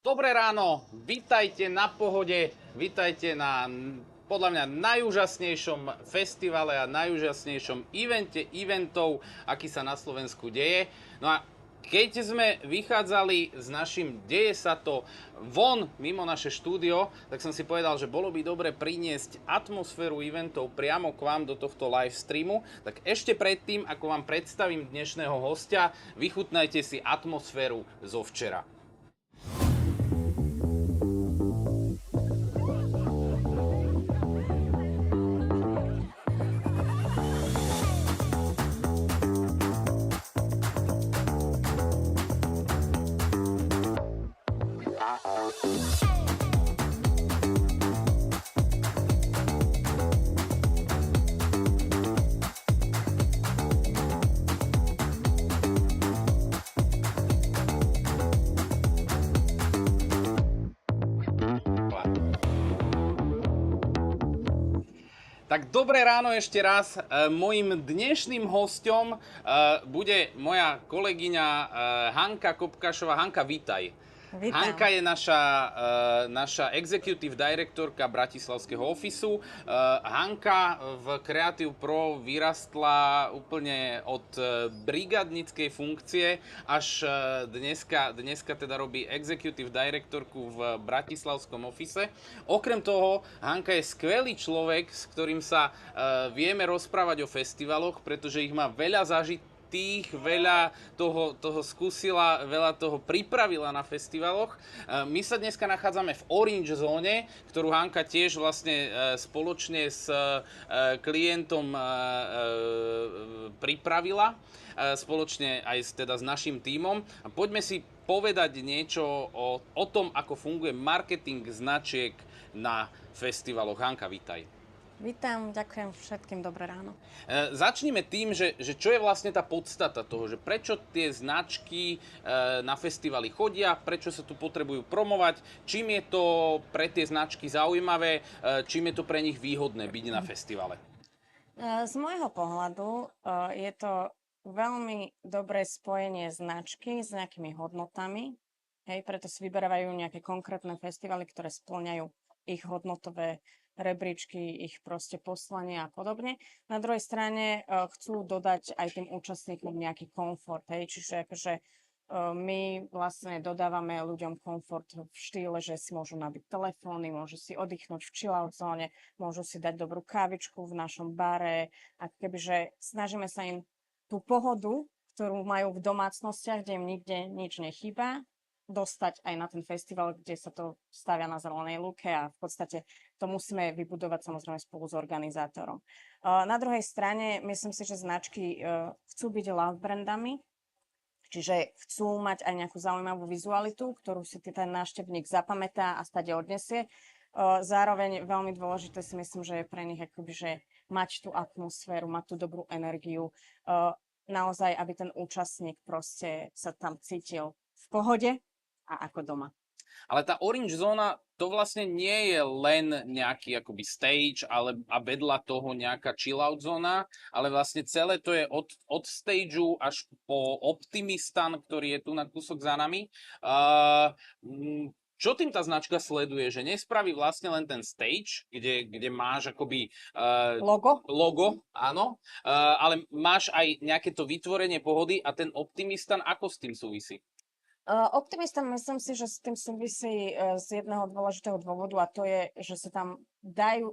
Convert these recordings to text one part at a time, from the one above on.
Dobré ráno, vítajte na Pohode, vítajte na podľa mňa najúžasnejšom festivale a najúžasnejšom evente eventov, aký sa na Slovensku deje. No a keď sme vychádzali s našim Deje sa to von, mimo naše štúdio, tak som si povedal, že bolo by dobre priniesť atmosféru eventov priamo k vám do tohto live streamu. Tak ešte predtým, ako vám predstavím dnešného hostia, vychutnajte si atmosféru zo včera. Tak dobré ráno ešte raz. Mojím dnešným hosťom bude moja kolegyňa Hanka Kopkašová. Hanka, vítaj. Vítam. Hanka je naša executive directorka bratislavského ofisu. Hanka v Creative Pro vyrastla úplne od brigadnickej funkcie až dneska teda robí executive directorku v bratislavskom ofise. Okrem toho, Hanka je skvelý človek, s ktorým sa vieme rozprávať o festivaloch, pretože ich má veľa zažitých, veľa toho skúsila, veľa toho pripravila na festivaloch. My sa dneska nachádzame v Orange zóne, ktorú Hanka tiež vlastne spoločne s klientom pripravila, spoločne aj teda s našim tímom. A poďme si povedať niečo o tom, ako funguje marketing značiek na festivaloch. Hanka, vítaj. Vítam, ďakujem všetkým, dobré ráno. Začnime tým, že čo je vlastne tá podstata toho, že prečo tie značky na festivaly chodia, prečo sa tu potrebujú promovať, čím je to pre tie značky zaujímavé, čím je to pre nich výhodné byť na festivale. Z môjho pohľadu je to veľmi dobré spojenie značky s nejakými hodnotami, hej, preto si vyberávajú nejaké konkrétne festivaly, ktoré spĺňajú ich hodnotové rebríčky, ich proste poslanie a podobne. Na druhej strane chcú dodať aj tým účastníkom nejaký komfort, hej, čiže akože my vlastne dodávame ľuďom komfort v štýle, že si môžu nabiť telefóny, môžu si oddychnúť v chill-out zóne, môžu si dať dobrú kávičku v našom bare a kebyže snažíme sa im tú pohodu, ktorú majú v domácnostiach, kde im nikde nič nechýba, dostať aj na ten festival, kde sa to stavia na zelenej lúke a v podstate to musíme vybudovať samozrejme spolu s organizátorom. Na druhej strane myslím si, že značky chcú byť love brandami, čiže chcú mať aj nejakú zaujímavú vizualitu, ktorú si ten návštevník zapamätá a stade odnesie. Zároveň veľmi dôležité si myslím, že je pre nich akoby, že mať tú atmosféru, mať tú dobrú energiu, naozaj, aby ten účastník proste sa tam cítil v pohode a ako doma. Ale tá Orange zóna, to vlastne nie je len nejaký akoby stage a vedľa toho nejaká chill-out zóna, ale vlastne celé to je od stageu až po Optimistan, ktorý je tu na kúsok za nami. Čo tým tá značka sleduje? Že nespraví vlastne len ten stage, kde máš akoby logo, áno, ale máš aj nejaké to vytvorenie pohody a ten Optimistan ako s tým súvisí? Optimista, myslím si, že s tým súvisí z jedného dôležitého dôvodu a to je, že sa tam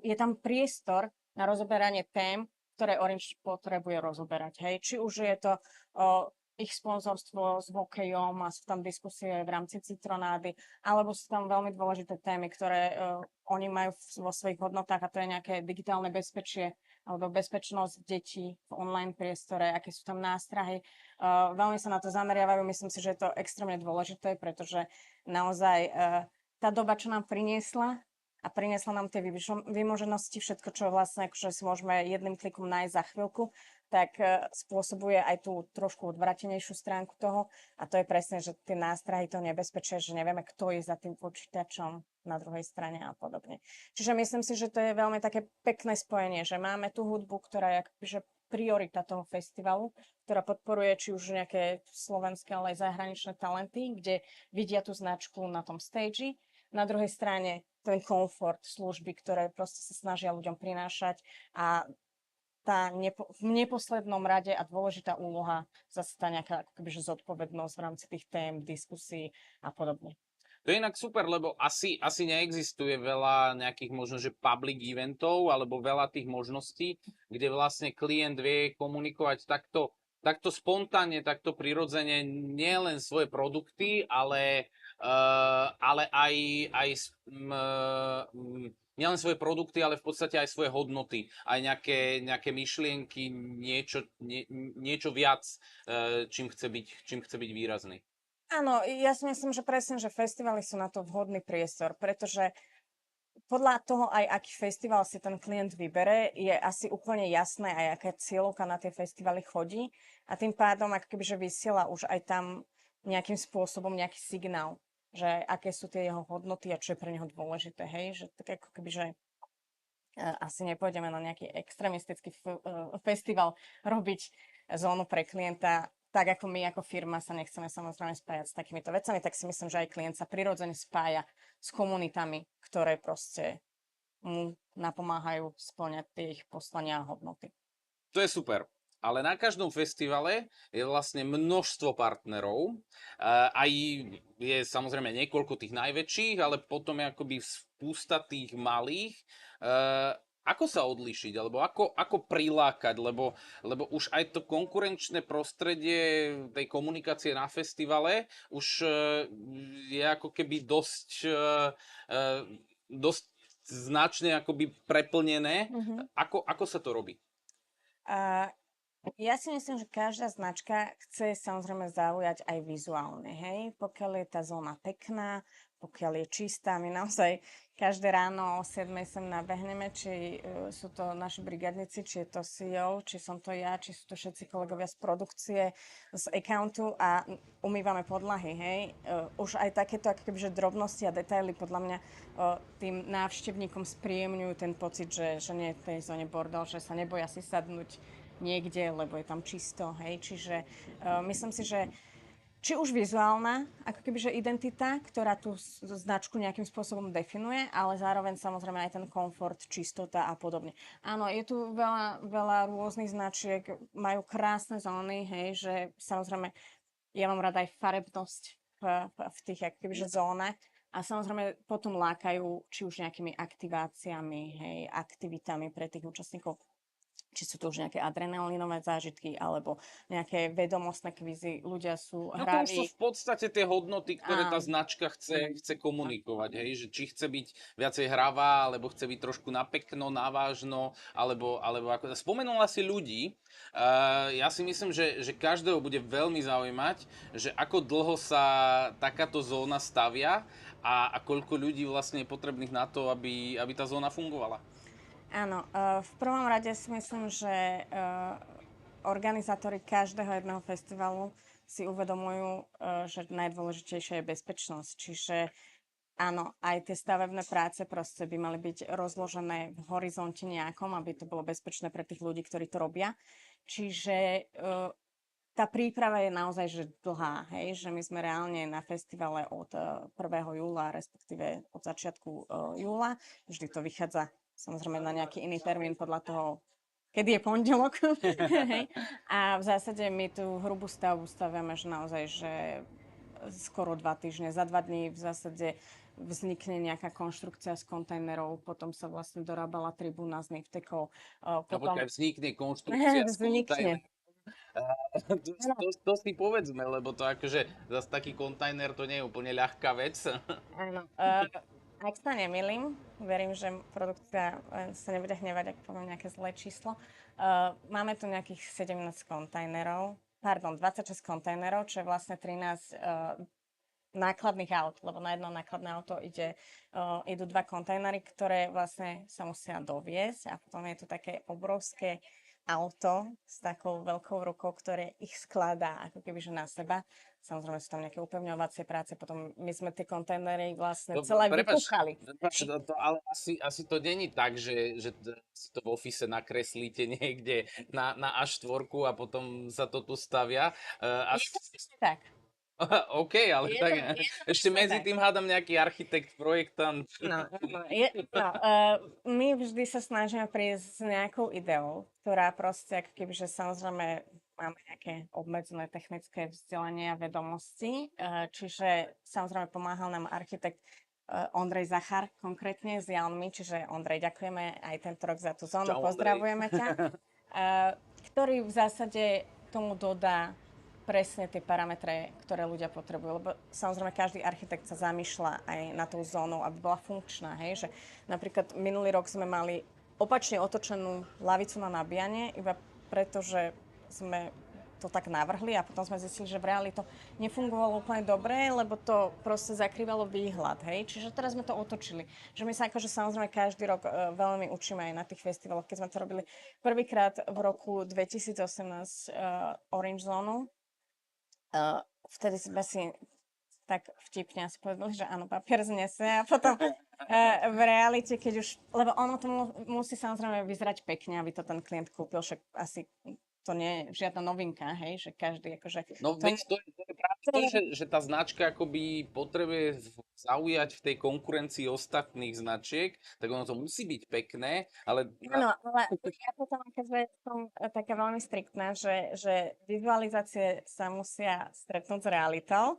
je tam priestor na rozoberanie tém, ktoré Orange potrebuje rozoberať. Hej. Či už je to ich sponzorstvo s hokejom a sú tam diskusie v rámci Citronády, alebo sú tam veľmi dôležité témy, ktoré oni majú vo svojich hodnotách a to je nejaké digitálne bezpečie alebo bezpečnosť detí v online priestore, aké sú tam nástrahy. Veľmi sa na to zameriavajú, myslím si, že je to extrémne dôležité, pretože naozaj tá doba, čo nám priniesla a priniesla nám tie vymoženosti, všetko, čo vlastne akože si môžeme jedným klikom nájsť za chvíľku, tak spôsobuje aj tú trošku odvratenejšiu stránku toho a to je presne, že tie nástrahy, to nebezpečie, že nevieme, kto je za tým počítačom na druhej strane a podobne. Čiže myslím si, že to je veľmi také pekné spojenie, že máme tú hudbu, ktorá je akože priorita toho festivalu, ktorá podporuje či už nejaké slovenské, ale aj zahraničné talenty, kde vidia tú značku na tom stage. Na druhej strane ten komfort služby, ktoré proste sa snažia ľuďom prinášať a v neposlednom rade a dôležitá úloha zase tá nejaká ako kebyže zodpovednosť v rámci tých tém, diskusí a podobne. To je inak super, lebo asi neexistuje veľa nejakých možno, že public eventov alebo veľa tých možností, kde vlastne klient vie komunikovať takto spontánne, takto prirodzene nielen svoje produkty, ale nielen svoje produkty, ale v podstate aj svoje hodnoty, aj nejaké myšlienky, niečo viac, čím chce byť výrazný. Áno, ja si myslím, že presne, že festivaly sú na to vhodný priestor, pretože podľa toho aj aký festival si ten klient vybere, je asi úplne jasné aj aká cieľovka na tie festivaly chodí a tým pádom ako kebyže vysiela už aj tam nejakým spôsobom nejaký signál, že aké sú tie jeho hodnoty a čo je pre neho dôležité, hej, že tak ako kebyže asi nepôjdeme na nejaký extremistický festival robiť zónu pre klienta, tak ako my ako firma sa nechceme samozrejme spájať s takýmito vecami, tak si myslím, že aj klient sa prirodzene spája s komunitami, ktoré proste mu napomáhajú spĺňať tie ich poslania a hodnoty. To je super. Ale na každom festivale je vlastne množstvo partnerov. Aj je samozrejme niekoľko tých najväčších, ale potom je akoby spústa tých malých. Ako sa odlíšiť, alebo ako prilákať, lebo už aj to konkurenčné prostredie tej komunikácie na festivale už je ako keby dosť značne akoby preplnené. Ako sa to robí? Ja si myslím, že každá značka chce samozrejme zaujať aj vizuálne, hej. Pokiaľ je tá zóna pekná, pokiaľ je čistá, my naozaj každé ráno o 7 sem nabehneme, či sú to naši brigadníci, či je to CEO, či som to ja, či sú to všetci kolegovia z produkcie, z accountu a umývame podlahy, hej. Už aj takéto ako kebyže drobnosti a detaily podľa mňa tým návštevníkom spríjemňujú ten pocit, že nie je v tej zóne bordel, že sa neboja si sadnúť niekde, lebo je tam čisto, hej. Čiže myslím si, že či už vizuálna, ako kebyže identita, ktorá tú značku nejakým spôsobom definuje, ale zároveň samozrejme aj ten komfort, čistota a podobne. Áno, je tu veľa rôznych značiek, majú krásne zóny, hej, že samozrejme ja mám rada aj farebnosť v tých ako kebyže zónach a samozrejme potom lákajú či už nejakými aktiváciami, hej, aktivitami pre tých účastníkov, či sú to už nejaké adrenalinové zážitky, alebo nejaké vedomostné kvízy. Ľudia sú hraví. No to už sú v podstate tie hodnoty, ktoré tá značka chce komunikovať, hej? Že či chce byť viacej hravá, alebo chce byť trošku napekno, navážno, alebo ako... Spomenula si ľudí. Ja si myslím, že každého bude veľmi zaujímať, že ako dlho sa takáto zóna stavia a koľko ľudí vlastne je potrebných na to, aby tá zóna fungovala. Áno, v prvom rade si myslím, že organizátori každého jedného festivalu si uvedomujú, že najdôležitejšia je bezpečnosť. Čiže áno, aj tie stavebné práce proste by mali byť rozložené v horizonte nejakom, aby to bolo bezpečné pre tých ľudí, ktorí to robia. Čiže tá príprava je naozaj že dlhá, hej? Že my sme reálne na festivale od 1. júla, respektíve od začiatku júla. Vždy to vychádza samozrejme na nejaký iný termín podľa toho, kedy je pondelok. A v zásade my tú hrubú stavbu staviame, že naozaj, že skoro 2 týždne. Za 2 dní v zásade vznikne nejaká konštrukcia z kontajnerov, potom sa vlastne dorábala tribúna z nivtekov. Potom vznikne konštrukcia z kontajnerov. To si povedzme, lebo to akože zase taký kontajner to nie je úplne ľahká vec. Áno. Ak sa nemýlim, verím, že produkcia sa nebude hnevať, ak poviem nejaké zlé číslo. Máme tu nejakých 17 kontajnerov, 26 kontajnerov, čo je vlastne 13 nákladných aut, lebo na jedno nákladné auto idú 2 kontajnery, ktoré vlastne sa musia doviesť a potom je tu také obrovské auto s takou veľkou rukou, ktoré ich skladá ako keby že na seba. Samozrejme sú tam nejaké upevňovacie práce, potom my sme tie kontajnery vlastne celé Prepač, vypúchali. ale asi to není tak, že si to v office nakreslíte niekde na A4 a potom sa to tu stavia. Je to presne tak. OK, ale tak Je to ešte presne medzi tak. tým hádam nejaký architekt, projektant. My vždy sa snažíme prísť s nejakou ideou, ktorá proste, ako keby, že samozrejme máme nejaké obmedzené technické vzdelanie a vedomosti, čiže samozrejme pomáhal nám architekt Ondrej Zachar konkrétne z Jalmy, čiže Ondrej, ďakujeme aj tento rok za tú zónu, Čau, Ondrej. pozdravujeme ťa, ktorý v zásade tomu dodá presne tie parametre, ktoré ľudia potrebujú. Lebo samozrejme každý architekt sa zamýšľa aj na tú zónu, aby bola funkčná. Hej? Že napríklad minulý rok sme mali opačne otočenú lavicu na nabíjanie, iba preto, že sme to tak navrhli a potom sme zistili, že v reáli to nefungovalo úplne dobre, lebo to proste zakrývalo výhľad, hej. Čiže teraz sme to otočili. Že my sa akože samozrejme každý rok veľmi učíme aj na tých festivaloch. Keď sme to robili prvýkrát v roku 2018 Orange Zónu, vtedy sme si tak vtipne asi povedali, že áno, papier znese a potom v realite, keď už, lebo ono to musí samozrejme vyzerať pekne, aby to ten klient kúpil, však asi to nie je žiadna novinka, hej, že každý akože... No veď to je práve to, že tá značka akoby potrebuje zaujať v tej konkurencii ostatných značiek, tak ono to musí byť pekné, ale... Áno, ale ja potom akože som taká veľmi striktná, že vizualizácie sa musia stretnúť s realitou.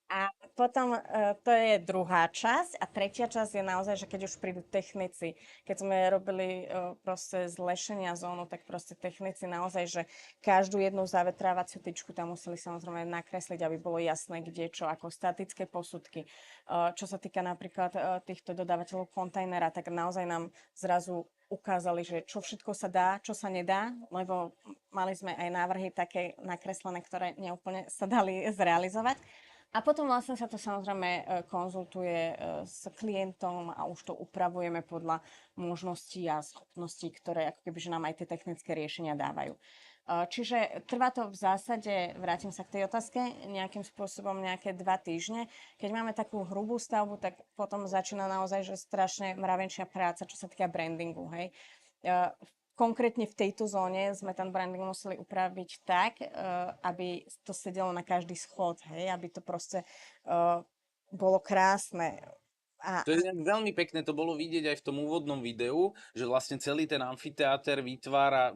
A potom to je druhá časť a tretia časť je naozaj, že keď už prídu technici, keď sme robili proste zlešenia zónu, tak proste technici naozaj, že každú jednu zavetrávaciu tyčku tam museli samozrejme nakresliť, aby bolo jasné, kde čo, ako statické posudky. Čo sa týka napríklad týchto dodávateľov kontajnera, tak naozaj nám zrazu ukázali, že čo všetko sa dá, čo sa nedá, lebo mali sme aj návrhy také nakreslené, ktoré neúplne sa dali zrealizovať. A potom vlastne sa to samozrejme konzultuje s klientom a už to upravujeme podľa možností a schopností, ktoré ako keby, že nám aj tie technické riešenia dávajú. Čiže trvá to v zásade, vrátim sa k tej otázke, nejakým spôsobom nejaké 2 týždne. Keď máme takú hrubú stavbu, tak potom začína naozaj že strašne mravenčia práca, čo sa týka brandingu. Hej. Konkrétne v tejto zóne sme ten branding museli upraviť tak, aby to sedelo na každý schod, hej, aby to proste bolo krásne. To je inak veľmi pekné, to bolo vidieť aj v tom úvodnom videu, že vlastne celý ten amfiteáter vytvára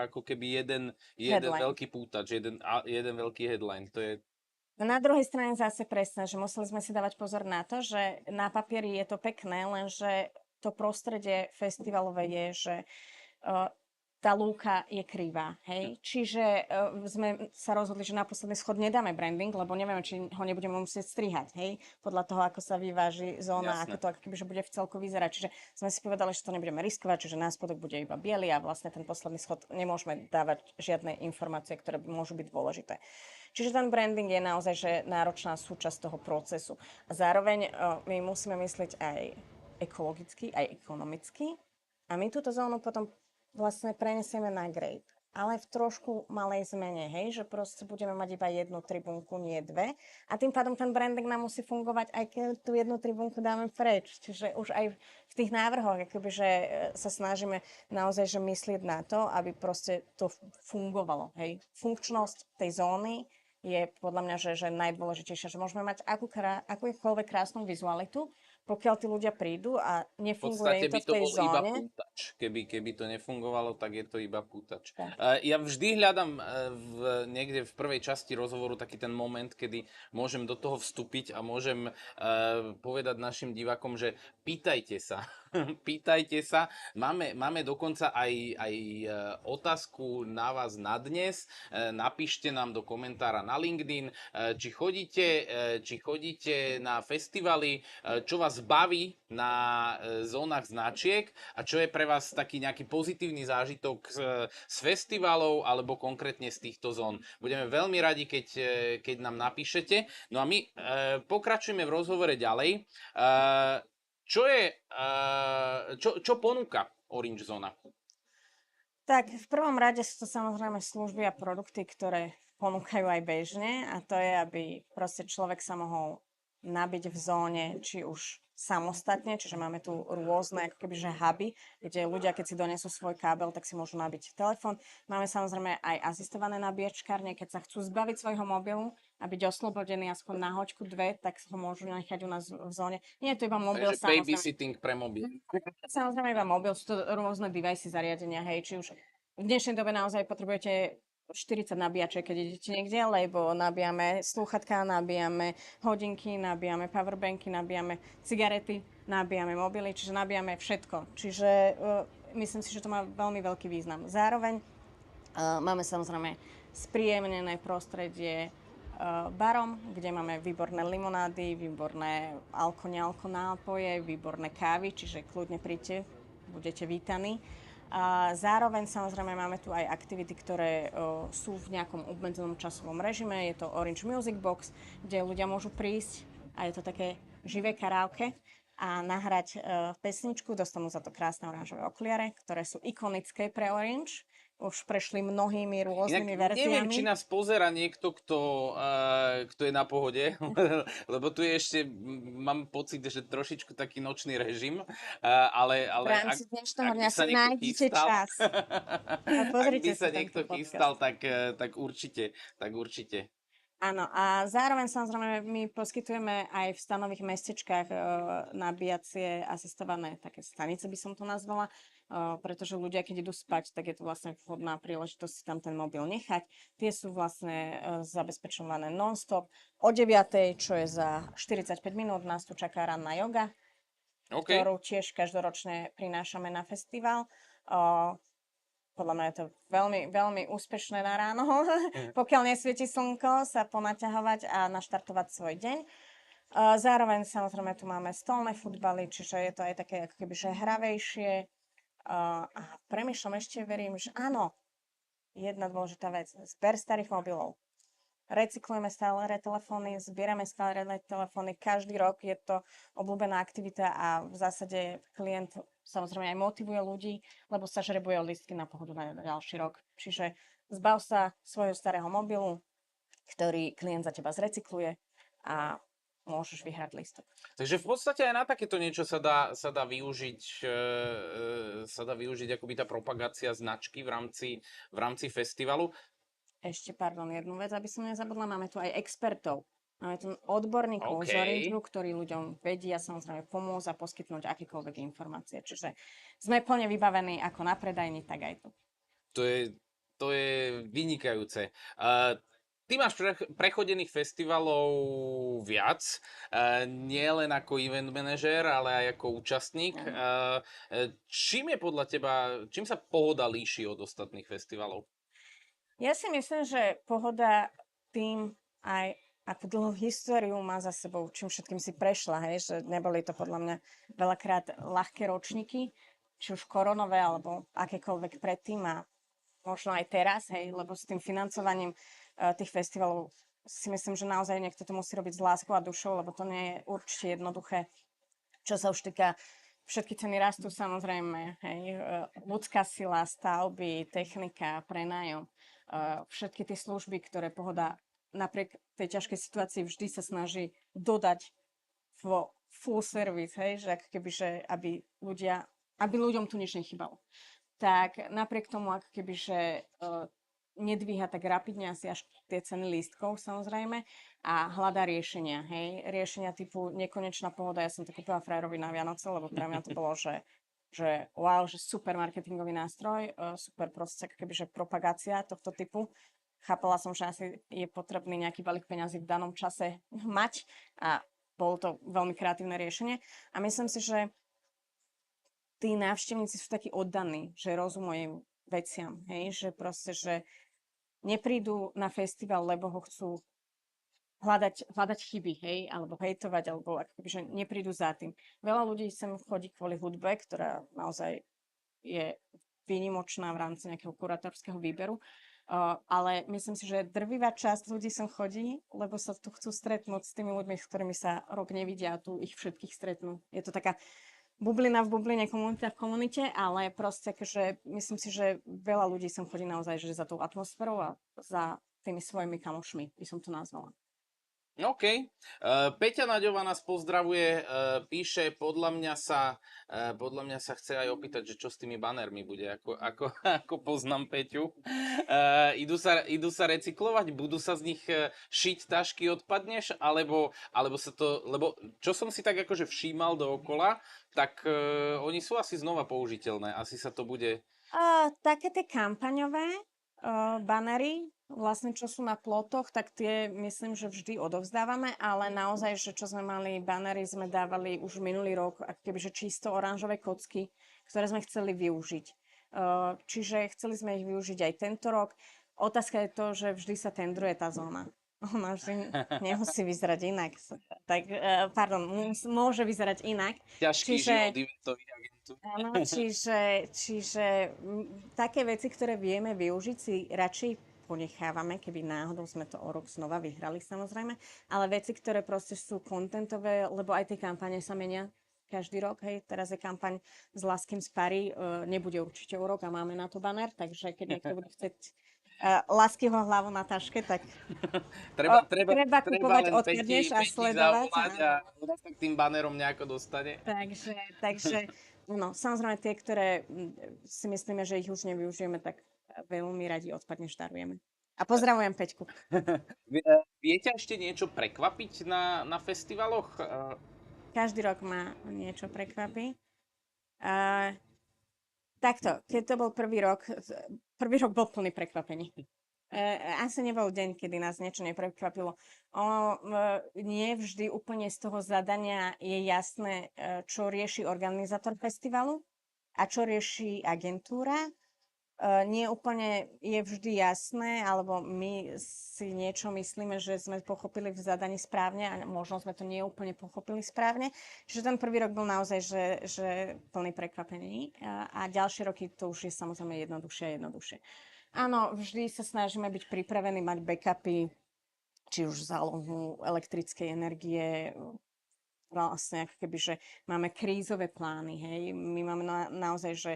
ako keby jeden veľký pútač, jeden veľký headline. To je... Na druhej strane zase presne, že museli sme si dávať pozor na to, že na papieri je to pekné, lenže to prostredie festivalové je, že tá lúka je krivá, hej. Čiže sme sa rozhodli, že na posledný schod nedáme branding, lebo nevieme, či ho nebudeme musieť strihať, hej, podľa toho, ako sa vyváži zóna, ako to ako keby, že bude v celku vyzerať. Čiže sme si povedali, že to nebudeme riskovať, čiže na spodok bude iba biely a vlastne ten posledný schod nemôžeme dávať žiadne informácie, ktoré môžu byť dôležité. Čiže ten branding je naozaj že náročná súčasť toho procesu. A zároveň my musíme myslieť aj ekologicky, aj ekonomicky. A my túto zónu potom vlastne prenesieme na grade. Ale v trošku malej zmene, hej, že proste budeme mať iba jednu tribúnku, nie dve. A tým pádom ten branding nám musí fungovať, aj keď tú jednu tribúnku dáme preč. Čiže už aj v tých návrhoch, akoby, že sa snažíme naozaj že myslieť na to, aby proste to fungovalo, hej. Funkčnosť tej zóny je podľa mňa, že najdôležitejšia, že môžeme mať akúkoľvek krásnu vizualitu, pokiaľ tí ľudia prídu a nefunguje im to v tej zóne. Iba pútač. Keby to nefungovalo, tak je to iba pútač. Ja vždy hľadám niekde v prvej časti rozhovoru taký ten moment, kedy môžem do toho vstúpiť a môžem povedať našim divákom, že pýtajte sa. Pýtajte sa. Máme dokonca aj otázku na vás na dnes. Napíšte nám do komentára na LinkedIn, či chodíte na festivaly, čo vás baví na zónach značiek a čo je pre vás taký nejaký pozitívny zážitok z festivalov alebo konkrétne z týchto zón. Budeme veľmi radi, keď nám napíšete. No a my pokračujeme v rozhovore ďalej. Čo ponúka Orange Zóna? Tak v prvom rade sú to samozrejme služby a produkty, ktoré ponúkajú aj bežne a to je, aby proste človek sa mohol nabiť v zóne, či už samostatne, čiže máme tu rôzne ako keby, že huby, kde ľudia, keď si donesú svoj kábel, tak si môžu nabiť telefón. Máme samozrejme aj asistované nabíjačkárne, keď sa chcú zbaviť svojho mobilu a byť oslobodení aspoň na hoďku dve, tak ho môžu nechať u nás v zóne. Nie je to iba mobil, Takže samozrejme. babysitting pre mobil. Samozrejme iba mobil, sú to rôzne device zariadenia, hej, či už v dnešnej dobe naozaj potrebujete 40 nabíjaček, keď idete niekde, lebo nabíjame slúchatka, nabíjame hodinky, nabíjame powerbanky, nabíjame cigarety, nabíjame mobily, čiže nabíjame všetko. Čiže myslím si, že to má veľmi veľký význam. Zároveň máme samozrejme spríjemnené prostredie barom, kde máme výborné limonády, výborné alko nápoje, výborné kávy, čiže kľudne príďte, budete vítaní. A zároveň samozrejme máme tu aj aktivity, ktoré sú v nejakom obmedzenom časovom režime. Je to Orange Music Box, kde ľudia môžu prísť a je to také živé karaoke a nahrať pesničku. Dostanú za to krásne oranžové okuliare, ktoré sú ikonické pre Orange. Už prešli mnohými rôznymi verziami. Neviem, či nás pozera niekto, kto je na pohode, lebo tu je ešte, mám pocit, že trošičku taký nočný režim, ale V rámci dnešného dňa si nájdete chystal, čas. ak by sa niekto chystal, tak určite. Áno, a zároveň samozrejme my poskytujeme aj v stanových mestečkách nabíjacie asistované také stanice, by som to nazvala, pretože ľudia, keď idú spať, tak je to vlastne vhodná príležitosť si tam ten mobil nechať. Tie sú vlastne zabezpečované non-stop. O 9:00, čo je za 45 minút, nás tu čaká ranná joga, ktorú tiež každoročne prinášame na festival. Podľa mňa je to veľmi, veľmi úspešné na ráno, pokiaľ nesvieti slnko, sa ponaťahovať a naštartovať svoj deň. Zároveň samozrejme tu máme stolné futbaly, čiže je to aj také ako keby že hravejšie. A premýšľam ešte, verím, že áno, jedna dôležitá vec, zber starých mobilov. Recyklujeme stále telefóny, zbierame stále telefóny, každý rok je to obľúbená aktivita a v zásade klient samozrejme aj motivuje ľudí, lebo sa žrebuje o lístky na pohodu na ďalší rok. Čiže zbav sa svojho starého mobilu, ktorý klient za teba zrecykluje a môžeš vyhrať lístok. Takže v podstate aj na takéto niečo sa dá využiť akoby tá propagácia značky v rámci festivalu. Ešte, jednu vec, aby som nezabudla, máme tu aj expertov. Máme tu odborníkov z Orange, ktorí ľuďom vedia samozrejme pomôcť a poskytnúť akékoľvek informácie. Čiže sme plne vybavení ako na predajni, tak aj tu. To je vynikajúce. Ty máš prechodených festivalov viac, nie len ako event manažér, ale aj ako účastník. Čím sa Pohoda líši od ostatných festivalov? Ja si myslím, že Pohoda tým aj akú dlhú históriu má za sebou, čím všetkým si prešla, hej, že neboli to podľa mňa veľakrát ľahké ročníky, či už koronové, alebo akékoľvek predtým a možno aj teraz, hej, lebo s tým financovaním tých festivalov si myslím, že naozaj niekto to musí robiť s láskou a dušou, lebo to nie je určite jednoduché. Čo sa už týka, všetky ceny rastú samozrejme, hej, ľudská sila, stavby, technika, prenájom, všetky tie služby, ktoré Pohoda napriek tej ťažkej situácii vždy sa snaží dodať vo full service, hej, že ako keby, že aby ľuďom tu nič nechybalo. Tak napriek tomu, ako keby, že nedvíha tak rapidne asi až tie ceny lístkov samozrejme a hľadá riešenia, hej, riešenia typu nekonečná pohoda. Ja som to kúpila frajerovi na Vianoce, lebo pre mňa to bolo, že wow, že super marketingový nástroj, super proste ako keby, že propagácia tohto typu. Chápala som, že asi je potrebný nejaký balík peňazí v danom čase mať a bolo to veľmi kreatívne riešenie. A myslím si, že tí návštevníci sú takí oddaní, že rozumejú veciam, hej, že proste, že neprídu na festival, lebo ho chcú hľadať chyby, hej, alebo hejtovať, alebo akoby, že neprídu za tým. Veľa ľudí sem chodí kvôli hudbe, ktorá naozaj je výnimočná v rámci nejakého kurátorského výberu, ale myslím si, že drvivá časť ľudí sem chodí, lebo sa tu chcú stretnúť s tými ľuďmi, s ktorými sa rok nevidia a tu ich všetkých stretnú. Je to taká bublina v bubline, komunita v komunite, ale proste akože myslím si, že veľa ľudí sem chodí naozaj že za tou atmosférou a za tými svojimi kamošmi, by som to nazvala. OK. Peťa Naďová nás pozdravuje, píše, podľa mňa sa chce aj opýtať, že čo s tými banermi bude, ako poznám Peťu. Idú sa recyklovať, budú sa z nich šiť tašky, odpadneš, alebo sa to, lebo čo som si tak akože všímal dookola, tak oni sú asi znova použiteľné, asi sa to bude... Také tie kampaňové banery, vlastne čo sú na plotoch, tak tie myslím, že vždy odovzdávame, ale naozaj, že čo sme mali banery, sme dávali už minulý rok, ako kebyže čisto oranžové kocky, ktoré sme chceli využiť. Čiže chceli sme ich využiť aj tento rok. Otázka je to, že vždy sa tendruje tá zóna. Ona vždy nemusí vyzerať inak. Tak, môže vyzerať inak. Ťažký život eventových agentúr. Áno, také veci, ktoré vieme využiť, si radšej ponechávame, keby náhodou sme to o rok znova vyhrali, samozrejme. Ale veci, ktoré proste sú contentové, lebo aj tie kampane sa menia každý rok, hej. Teraz je kampaň s Laským z Pary, nebude určite o rok a máme na to banner, takže keď niekto bude chcieť Laskyho hlavu na taške, tak treba kupovať odkladneš a sledovať. A sa k tým bannerom nejako dostane. Takže no, samozrejme tie, ktoré si myslíme, že ich už nevyužijeme, tak veľmi radi odpadneš darujeme. A pozdravujem Peťku. Viete ešte niečo prekvapiť na festivaloch? Každý rok ma niečo prekvapí. Takto, keď to bol prvý rok bol plný prekvapení. Asi nebol deň, kedy nás niečo neprekvapilo. Nie vždy úplne z toho zadania je jasné, čo rieši organizátor festivalu a čo rieši agentúra. Nie úplne je vždy jasné, alebo my si niečo myslíme, že sme pochopili v zadaní správne a možno sme to nie úplne pochopili správne. Čiže ten prvý rok bol naozaj, že plný prekvapení a ďalšie roky to už je samozrejme jednoduchšie a jednoduchšie. Áno, vždy sa snažíme byť pripravení, mať backupy, či už zálohu elektrickej energie, vlastne ako keby, že máme krízové plány, hej. My máme naozaj, že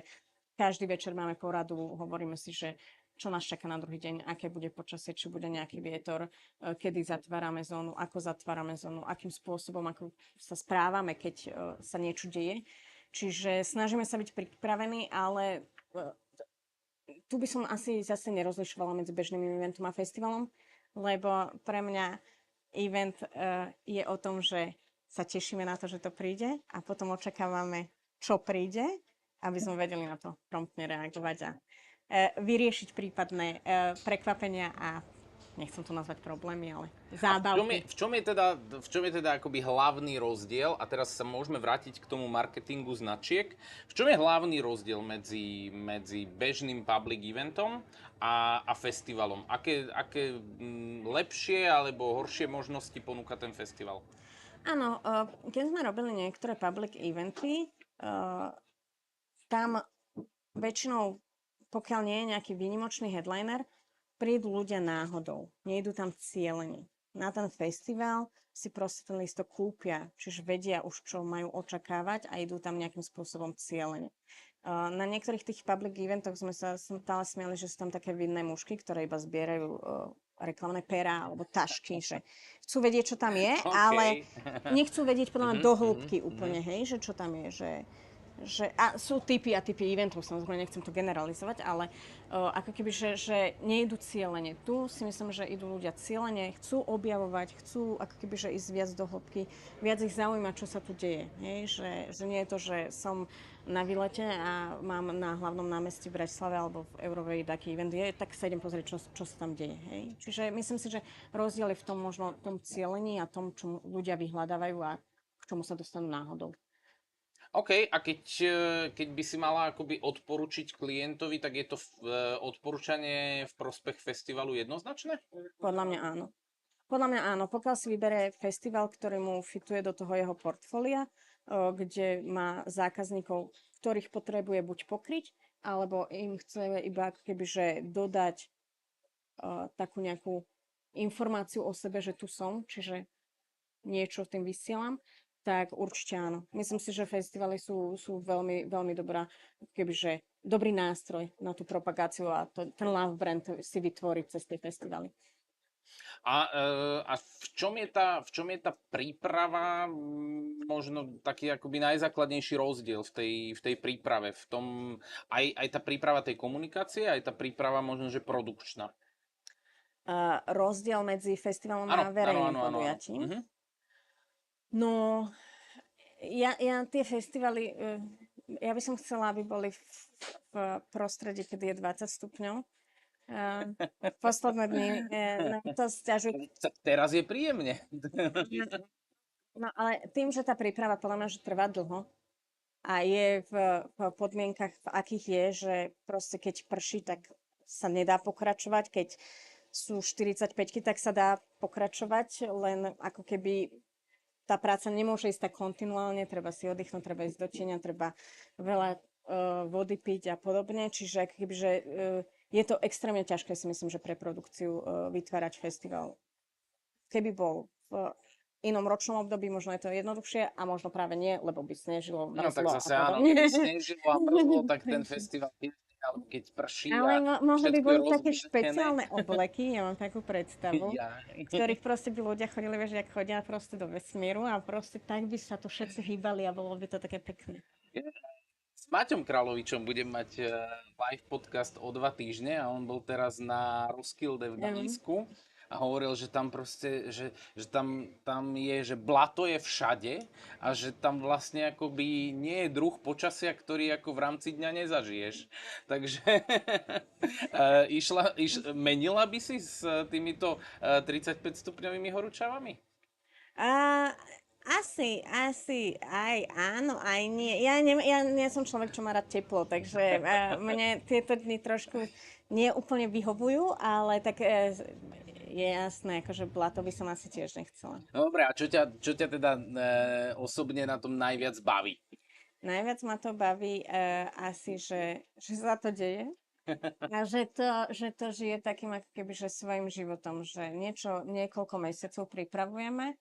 každý večer máme poradu, hovoríme si, že čo nás čaká na druhý deň, aké bude počasie, či bude nejaký vietor, kedy zatvárame zónu, ako zatvárame zónu, akým spôsobom, ako sa správame, keď sa niečo deje. Čiže snažíme sa byť pripravení, ale tu by som asi zase nerozlišovala medzi bežným eventom a festivalom, lebo pre mňa event je o tom, že sa tešíme na to, že to príde a potom očakávame, čo príde, aby sme vedeli na to promptne reagovať a vyriešiť prípadné prekvapenia a nechcem to nazvať problémy, ale zábavky. V čom je teda akoby hlavný rozdiel, a teraz sa môžeme vrátiť k tomu marketingu značiek, v čom je hlavný rozdiel medzi bežným public eventom a festivalom? Aké lepšie alebo horšie možnosti ponúka ten festival? Áno, keď sme robili niektoré public eventy, tam väčšinou, pokiaľ nie je nejaký výnimočný headliner, prídu ľudia náhodou, nejdú tam cieľene. Na ten festival si proste ten lístok kúpia, čiže vedia už, čo majú očakávať a idú tam nejakým spôsobom cieľene. Na niektorých tých public eventoch sme sa stále smiali, že sú tam také vinné mužky, ktoré iba zbierajú reklamné perá alebo tašky, že chcú vedieť, čo tam je, ale nechcú vedieť podľa mňa do hĺbky úplne, hej, že čo tam je, a sú typy a typy eventov, samozrejme nechcem to generalizovať, ale ako keby, že nejdú cieľene. Tu si myslím, že idú ľudia cieľene, chcú objavovať, chcú ako keby, že ísť viac do hĺbky, viac ich zaujíma, čo sa tu deje. Hej? Že nie je to, že som na výlete a mám na hlavnom námestí v Bratislave alebo v Eurovej taký event, tak sa idem pozrieť, čo sa tam deje. Hej? Čiže myslím si, že rozdiel je v tom možno tom cielení a tom, čo ľudia vyhľadávajú a k čomu sa dostanú náhodou. OK, a keď by si mala akoby odporučiť klientovi, tak je to odporúčanie v prospech festivalu jednoznačné? Podľa mňa áno. Pokiaľ si vybere festival, ktorý mu fituje do toho jeho portfólia, kde má zákazníkov, ktorých potrebuje buď pokryť, alebo im chce iba kebyže dodať takú nejakú informáciu o sebe, že tu som, čiže niečo tým vysielam, tak určite áno. Myslím si, že festivaly sú veľmi, veľmi dobrý nástroj na tú propagáciu a ten love brand si vytvoriť cez tie festivaly. A v čom je tá príprava, možno taký akoby najzákladnejší rozdiel v tej príprave, v tom, aj tá príprava tej komunikácie, aj tá príprava možno, že produkčná. Rozdiel medzi festivalom Áno, a áno, verejným áno, áno, áno. podujatím. Mhm. No, ja tie festivaly, ja by som chcela, aby boli v prostredí, kedy je 20 stupňov. V posledné dni nám to sťažujú. Teraz je príjemne. No ale tým, že tá príprava podľa mňa, že trvá dlho a je v podmienkach, v akých je, že proste keď prší, tak sa nedá pokračovať, keď sú 45-ky, tak sa dá pokračovať, len ako keby tá práca nemôže ísť tak kontinuálne, treba si oddychnúť, treba ísť do tieňa, treba veľa vody piť a podobne, čiže ako keby, že je to extrémne ťažké, si myslím, že pre produkciu vytvárať festival. Keby bol v inom ročnom období, možno je to jednoduchšie a možno práve nie, lebo by snežilo, No tak mrzlo zase a áno, podobne. keby snežilo a mrzlo, tak ten festival, alebo keď prší Ale a možno by všetko je boli také rozbíjené. špeciálne obleky, ja mám takú predstavu, Ja. v ktorých proste by ľudia chodili, vieš, jak chodia proste do vesmíru a proste tak by sa to všetci hýbali a bolo by to také pekné. S Maťom Kráľovičom budem mať live podcast o 2 týždne a on bol teraz na Roskilde v Dánsku a hovoril, že tam proste, že tam je, že blato je všade a že tam vlastne akoby nie je druh počasia, ktorý ako v rámci dňa nezažiješ. Takže menila by si s týmito 35 stupňovými horúčavami? A asi, aj áno, aj nie. Ja nie som človek, čo má rád teplo, takže mne tieto dni trošku neúplne vyhovujú, ale tak je jasné, akože blato by som asi tiež nechcela. No dobre, a čo ťa teda osobne na tom najviac baví? Najviac ma to baví asi, že sa to deje. A že to žije takým ako keby, že svojim životom, že niekoľko mesiacov pripravujeme,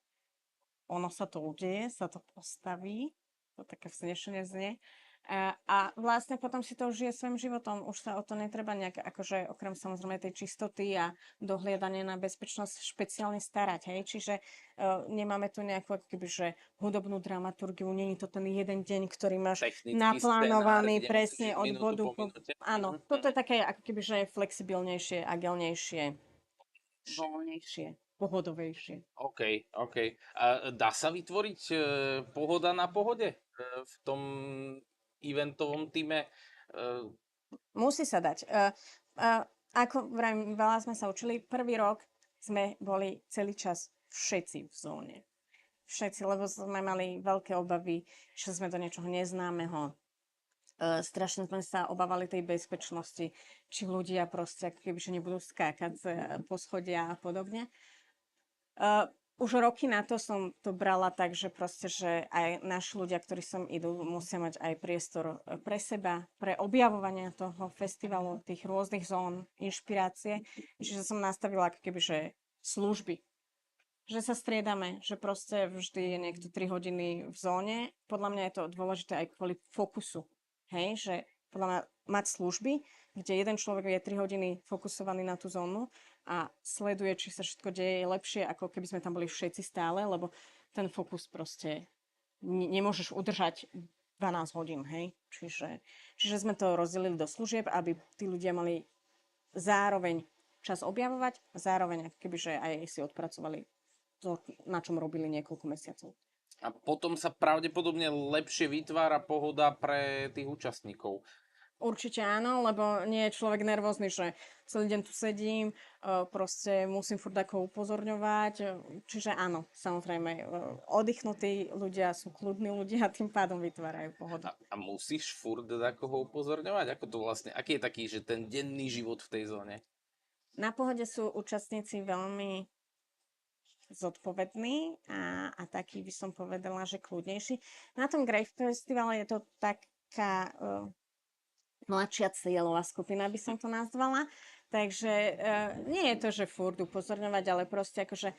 ono sa to udeje, sa to postaví, to také vznešenie znie. A vlastne potom si to už žije svojim životom, už sa o to netreba nejak, akože okrem samozrejme tej čistoty a dohliadania na bezpečnosť špeciálne starať, hej. Čiže nemáme tu nejakú ako keby, že hudobnú dramaturgiu, nie je to ten jeden deň, ktorý máš Technický naplánovaný scenár, kde presne musíš od minútu bodu po po... minúte. Áno, toto je také ako keby, že flexibilnejšie, agilnejšie, voľnejšie, pohodovejšie. OK. A dá sa vytvoriť pohoda na pohode v tom eventovom týme? Musí sa dať. Ako vravím, veľa sme sa učili. Prvý rok sme boli celý čas všetci v zóne. Všetci, lebo sme mali veľké obavy, že sme do niečoho neznámeho. Strašne sme sa obávali tej bezpečnosti, či ľudia proste ako keby, že nebudú skákať po schodia a podobne. Už roky na to som to brala tak, že proste, že aj naši ľudia, ktorí sem idú, musia mať aj priestor pre seba, pre objavovanie toho festivalu, tých rôznych zón, inšpirácie. Čiže som nastavila ako keby, že služby. Že sa striedame, že proste vždy je niekto 3 hodiny v zóne. Podľa mňa je to dôležité aj kvôli fokusu. Hej, že podľa mňa mať služby, kde jeden človek je 3 hodiny fokusovaný na tú zónu a sleduje, či sa všetko deje lepšie, ako keby sme tam boli všetci stále, lebo ten fokus proste nemôžeš udržať 12 hodín, hej. Čiže sme to rozdelili do služieb, aby tí ľudia mali zároveň čas objavovať, zároveň kebyže aj si odpracovali to, na čom robili niekoľko mesiacov. A potom sa pravdepodobne lepšie vytvára pohoda pre tých účastníkov. Určite áno, lebo nie je človek nervózny, že celý deň tu sedím, proste musím furt ako upozorňovať. Čiže áno, samozrejme, oddychnutí ľudia sú kľudní ľudia a tým pádom vytvárajú pohodu. A musíš furt takoho upozorňovať? Ako to vlastne, aký je taký, že ten denný život v tej zóne? Na pohode sú účastníci veľmi zodpovední a taký by som povedala, že kľudnejší. Na tom Grave Festivale je to taká mladšia cieľová skupina, by som to nazvala. Takže nie je to, že furt upozorňovať, ale proste akože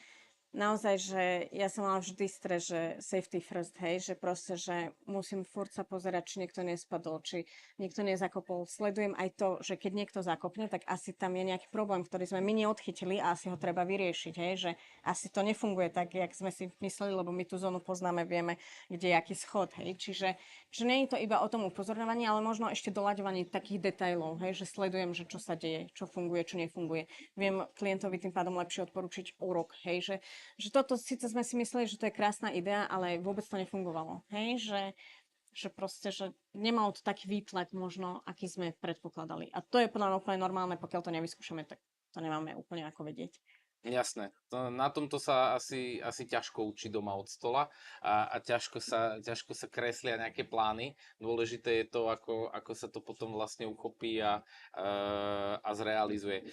naozaj, že ja som mala vždy stres, že safety first, hej, že proste, že musím furt sa pozerať, či niekto nespadol, či niekto nezakopol. Sledujem aj to, že keď niekto zakopne, tak asi tam je nejaký problém, ktorý sme my neodchytili a asi ho treba vyriešiť, hej, že asi to nefunguje tak, jak sme si mysleli, lebo my tú zónu poznáme, vieme, kde je aký schod, hej, čiže že nie je to iba o tom upozorňovaní, ale možno ešte doľaďovanie takých detailov, hej, že sledujem, že čo sa deje, čo funguje, čo nefunguje. Viem klientovi tým pádom lepšie odporučiť úrok, hej, že toto síce sme si mysleli, že to je krásna idea, ale vôbec to nefungovalo. Hej, že proste, že nemalo to taký výtlak možno, aký sme predpokladali. A to je podľa mňa úplne normálne, pokiaľ to nevyskúšame, tak to nemáme úplne ako vedieť. Jasné. Na tomto sa asi ťažko učí doma od stola a ťažko sa kreslia nejaké plány. Dôležité je to, ako sa to potom vlastne uchopí a zrealizuje.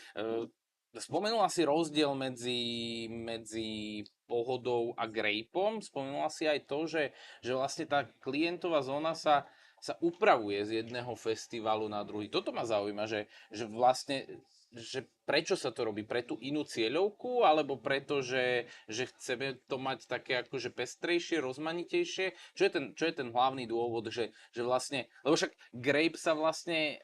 Spomenula si rozdiel medzi pohodou a grapeom. Spomenula si aj to, že vlastne tá klientová zóna sa upravuje z jedného festivalu na druhý. Toto ma zaujíma, že vlastne že prečo sa to robí? Pre tú inú cieľovku? Alebo preto, že chceme to mať také akože pestrejšie, rozmanitejšie? Čo je ten hlavný dôvod, že vlastne... Lebo však Grape sa vlastne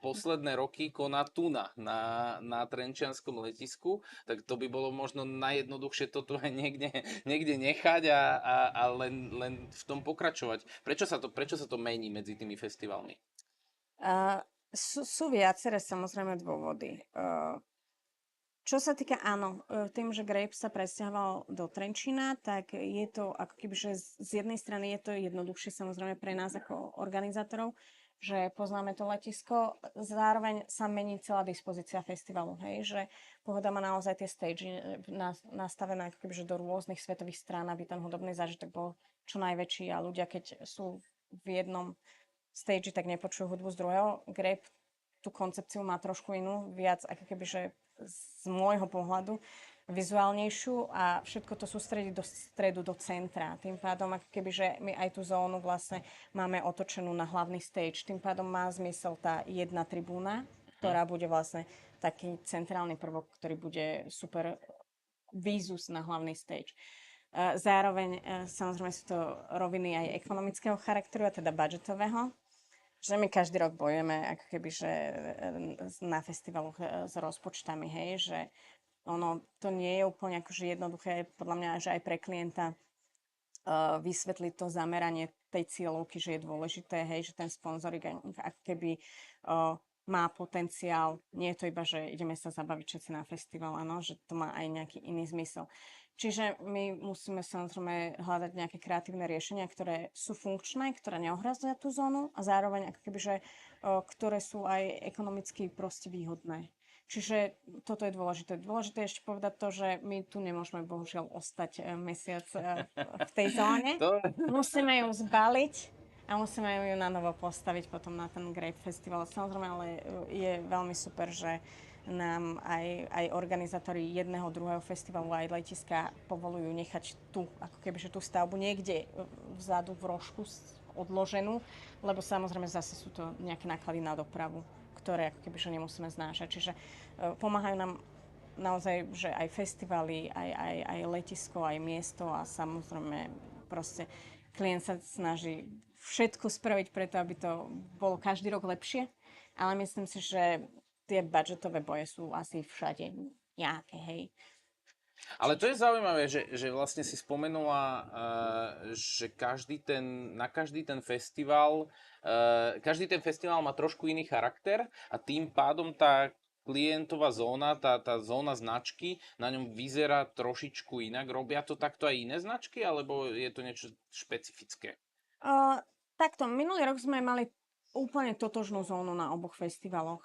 posledné roky koná tu na Trenčianskom letisku, tak to by bolo možno najjednoduchšie toto aj niekde nechať a len v tom pokračovať. Prečo sa to mení medzi tými festivalmi? Sú viaceré samozrejme dôvody. Čo sa týka, áno, tým, že Grape sa presťahoval do Trenčína, tak je to ako keby, že z jednej strany je to jednoduchšie samozrejme pre nás ako organizátorov, že poznáme to letisko, zároveň sa mení celá dispozícia festivalu, hej, že Pohoda má naozaj tie stage nastavené ako keby, že do rôznych svetových strán, aby ten hudobný zážitok bol čo najväčší a ľudia, keď sú v jednom stage, tak nepočujú hudbu z druhého. Grape tú koncepciu má trošku inú, viac ako keby, že z môjho pohľadu vizuálnejšiu a všetko to sústredí do stredu, do centra. Tým pádom, ako keby, že my aj tú zónu vlastne máme otočenú na hlavný stage. Tým pádom má zmysel tá jedna tribúna, ktorá bude vlastne taký centrálny prvok, ktorý bude super výzus na hlavný stage. Zároveň samozrejme sú to roviny aj ekonomického charakteru, a teda budžetového, že my každý rok bojujeme ako keby, že na festivaloch s rozpočtami, hej, že ono to nie je úplne akože jednoduché, podľa mňa, že aj pre klienta vysvetliť to zameranie tej cieľovky, že je dôležité, hej, že ten sponzoring ako keby má potenciál, nie je to iba, že ideme sa zabaviť všetci na festival, áno, že to má aj nejaký iný zmysel. Čiže my musíme samozrejme hľadať nejaké kreatívne riešenia, ktoré sú funkčné, ktoré neohrazia tú zónu a zároveň ako keby, že, ktoré sú aj ekonomicky proste výhodné. Čiže toto je dôležité. Dôležité je ešte povedať to, že my tu nemôžeme bohužiaľ ostať mesiac v tej zóne. Musíme ju zbaliť a musíme ju na novo postaviť potom na ten Grape Festival. Samozrejme, ale je veľmi super, že nám aj organizátori jedného, druhého festivalu, aj letiska povolujú nechať tu, ako kebyže tú stavbu niekde vzadu v rožku odloženú, lebo samozrejme zase sú to nejaké náklady na dopravu, ktoré ako kebyže nemusíme znášať. Čiže pomáhajú nám naozaj, že aj festivaly, aj letisko, aj miesto a samozrejme proste klient sa snaží všetko spraviť preto, aby to bolo každý rok lepšie, ale myslím si, že tie budžetové boje sú asi všade nejaké, hej. Ale to je zaujímavé, že vlastne si spomenula, že na každý ten festival má trošku iný charakter a tým pádom tá klientová zóna, tá zóna značky na ňom vyzerá trošičku inak. Robia to takto aj iné značky, alebo je to niečo špecifické? Takto, minulý rok sme mali úplne totožnú zónu na oboch festivaloch.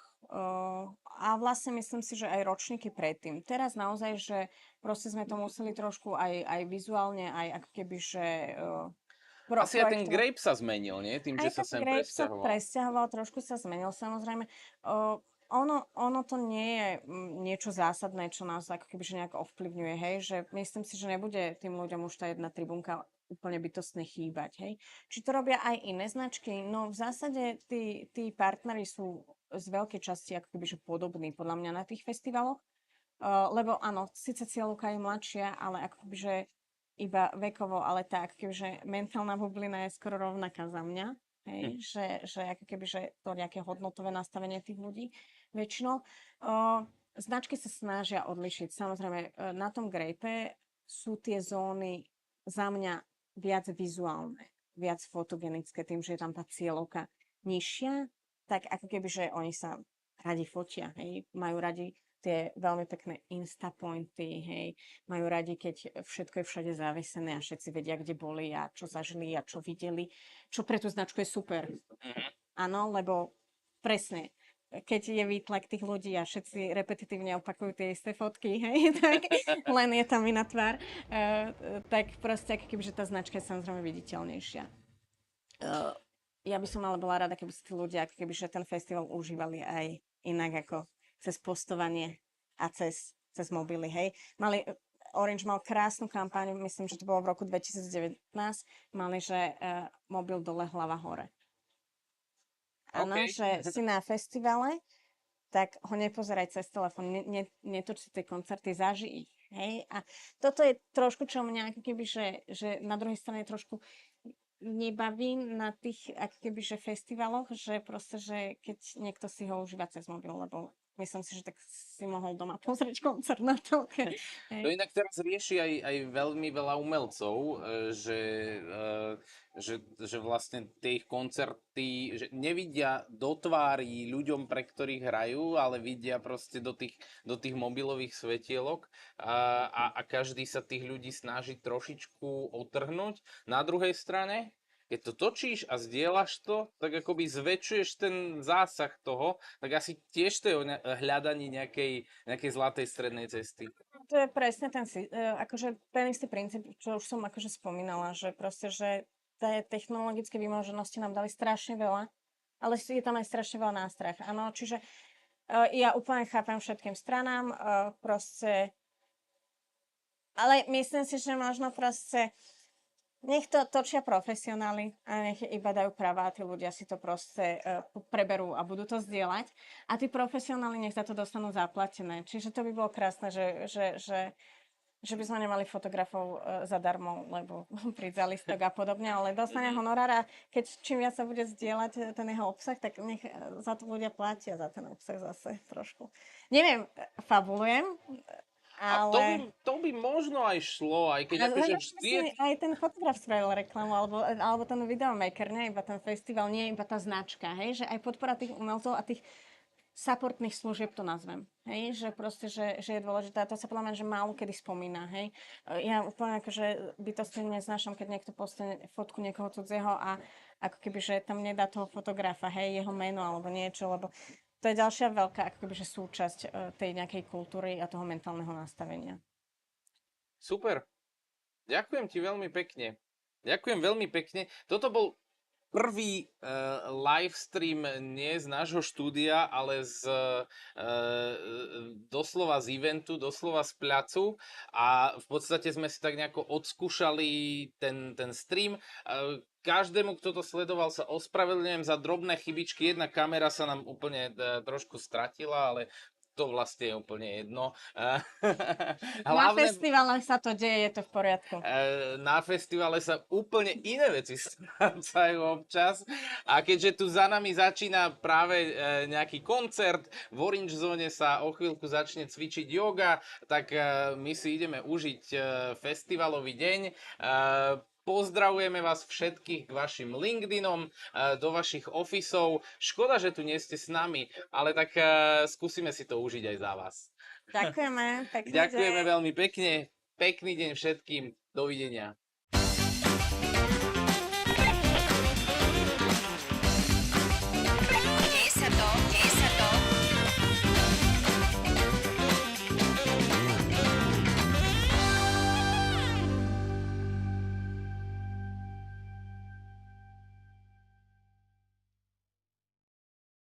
A vlastne myslím si, že aj ročníky predtým. Teraz naozaj, že proste sme to museli trošku aj vizuálne, aj ako keby, že... Asi aj ten Grape sa zmenil, nie? Tým, že sa sem Grape presťahoval. sa presťahoval, trošku sa zmenil samozrejme. Ono to nie je niečo zásadné, čo nás ako keby, že nejak ovplyvňuje, hej, že myslím si, že nebude tým ľuďom už tá jedna tribúnka úplne bytostne chýbať, hej. Či to robia aj iné značky? No v zásade tí partneri sú z veľkej časti ako keby, že podobní podľa mňa na tých festivaloch. Lebo áno, síce cieľovka je mladšia, ale ako keby, že iba vekovo, ale tak, kebyže mentálna bublina je skoro rovnaká za mňa. Hej, že ako keby, že to nejaké hodnotové nastavenie tých ľudí väčšinou. Značky sa snažia odlišiť. Samozrejme, na tom Grape sú tie zóny za mňa viac vizuálne, viac fotogenické, tým, že je tam tá cieľovka nižšia, tak ako keby, že oni sa radi fotia, hej, majú radi tie veľmi pekné instapointy, hej, majú radi, keď všetko je všade zavesené a všetci vedia, kde boli a čo zažili a čo videli, čo pre tú značku je super. Áno, lebo presne, keď je výtlak tých ľudí a všetci repetitívne opakujú tie isté fotky, hej, tak len je tam iná tvár, tak proste, ako keby, že tá značka je samozrejme viditeľnejšia. Ja by som ale bola rada, keby si tí ľudia, ako keby, že ten festival užívali aj inak ako cez postovanie a cez mobily, hej. Orange mal krásnu kampaň, myslím, že to bolo v roku 2019, mali, že mobil dole, hlava hore. Áno, že si na festivale, tak ho nepozeraj cez telefón, netoč si tie koncerty, zažij ich, hej. A toto je trošku, čo mňa ako keby, že na druhej strane trošku nebaví na tých ako keby, že festivaloch, že proste, že keď niekto si ho užíva cez mobil, lebo myslím si, že tak si mohol doma pozrieť koncert na telke. To inak teraz rieši aj veľmi veľa umelcov, že vlastne tie ich koncerty že nevidia do tvári ľuďom, pre ktorých hrajú, ale vidia proste do tých mobilových svetielok a každý sa tých ľudí snaží trošičku otrhnúť. Na druhej strane, keď to točíš a zdieľaš to, tak akoby zväčšuješ ten zásah toho, tak asi tiež to je o hľadaní nejakej zlatej strednej cesty. To je presne akože ten istý princíp, čo už som akože spomínala, že proste, že tie technologické vymoženosti nám dali strašne veľa, ale je tam aj strašne veľa nástrah. Áno, čiže ja úplne chápem všetkým stranám, proste, ale myslím si, že možno proste nech to točia profesionáli a nech iba dajú práva a tí ľudia si to proste preberú a budú to zdieľať. A tí profesionáli nech za to dostanú zaplatené. Čiže to by bolo krásne, že by sme nemali fotografov zadarmo, lebo príď za listok a podobne, ale dostane honorár a keď čím viac sa bude zdieľať ten jeho obsah, tak nech za to ľudia platia za ten obsah zase trošku. Neviem, fabulujem, ale... A to by možno aj šlo, aj keď akože vždy... Aj ten fotograf spravil reklamu, alebo ten videomaker, nie iba ten festival, nie iba tá značka, hej, že aj podpora tých umelcov a tých supportných služieb to nazvem, hej, že proste, že je dôležité, a to sa podľa mňa, že málo kedy spomína, hej. Ja úplne akože bytostne neznášam, keď niekto postane fotku niekoho cudzieho a ako keby, že tam nedá toho fotografa, hej, jeho meno alebo niečo, lebo to je ďalšia veľká ako keby, že súčasť tej nejakej kultúry a toho mentálneho nastavenia. Super. Ďakujem ti veľmi pekne. Ďakujem veľmi pekne. Toto bol prvý live stream nie z nášho štúdia, ale doslova z eventu, doslova z placu a v podstate sme si tak nejako odskúšali ten stream. Každému, kto to sledoval, sa ospravedlňujem za drobné chybičky. Jedna kamera sa nám úplne trošku stratila, ale to vlastne je úplne jedno. Na festivale sa to deje, je to v poriadku. Na festivale sa úplne iné veci strácajú občas. A keďže tu za nami začína práve nejaký koncert, v Orange Zone sa o chvíľku začne cvičiť yoga, tak my si ideme užiť festivalový deň. Pozdravujeme vás všetkých k vašim LinkedInom, do vašich ofisov. Škoda, že tu nie ste s nami, ale tak skúsime si to užiť aj za vás. Ďakujeme. Pekný Ďakujeme deň. veľmi pekne. Pekný deň všetkým. Dovidenia.